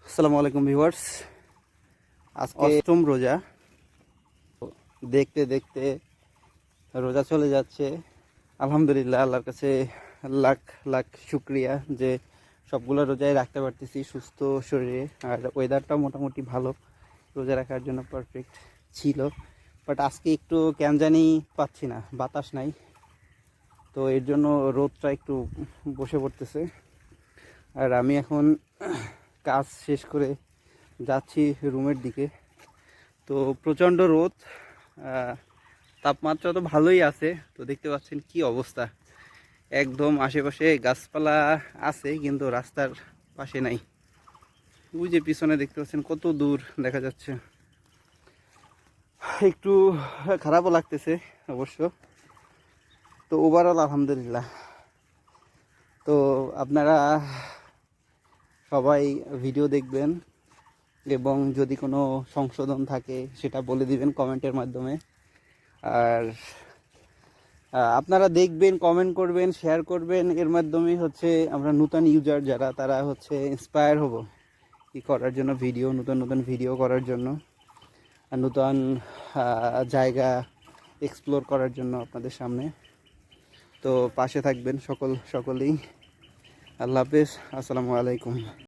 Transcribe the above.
আসসালামু আলাইকুম ভিউয়ার্স। আজকে অষ্টম রোজা। দেখতে দেখতে রোজা চলে যাচ্ছে। আলহামদুলিল্লাহ, আল্লাহর কাছে লাখ লাখ শুক্রিয়া যে সবগুলো রোজায় রাখতে পারতেছি সুস্থ শরীরে। আর ওয়েদারটাও মোটামুটি ভালো, রোজা রাখার জন্য পারফেক্ট ছিল। বাট আজকে একটু কেন জানি পাচ্ছি না, বাতাস নাই, তো এর জন্য রোদটা একটু বসে পড়তেছে। আর আমি এখন কাজ শেষ করে যাচ্ছি রুমের দিকে। তো প্রচণ্ড রোদ, তাপমাত্রা তো ভালোই আছে। তো দেখতে পাচ্ছেন কি অবস্থা, একদম আশেপাশে গাছপালা আছে কিন্তু রাস্তার পাশে নাই। ওই যে পিছনে দেখতে পাচ্ছেন কত দূর দেখা যাচ্ছে। একটু খারাপও লাগতেছে অবশ্য। তো ওভারঅল আলহামদুলিল্লাহ। তো আপনারা সবাই ভিডিও দেখবেন এবং যদি কোনো সংশোধন থাকে সেটা বলে দিবেন কমেন্টের মাধ্যমে। আর আপনারা দেখবেন, কমেন্ট করবেন, শেয়ার করবেন, এর মাধ্যমে হচ্ছে আমরা নতুন ইউজার যারা তারা হচ্ছে ইন্সপায়ার হব কি করার জন্য, নতুন নতুন ভিডিও করার জন্য, আর নতুন জায়গা এক্সপ্লোর করার জন্য আপনাদের সামনে। তো পাশে থাকবেন সকলেই। আল্লাহ হাফেজ, আসসালামু আলাইকুম।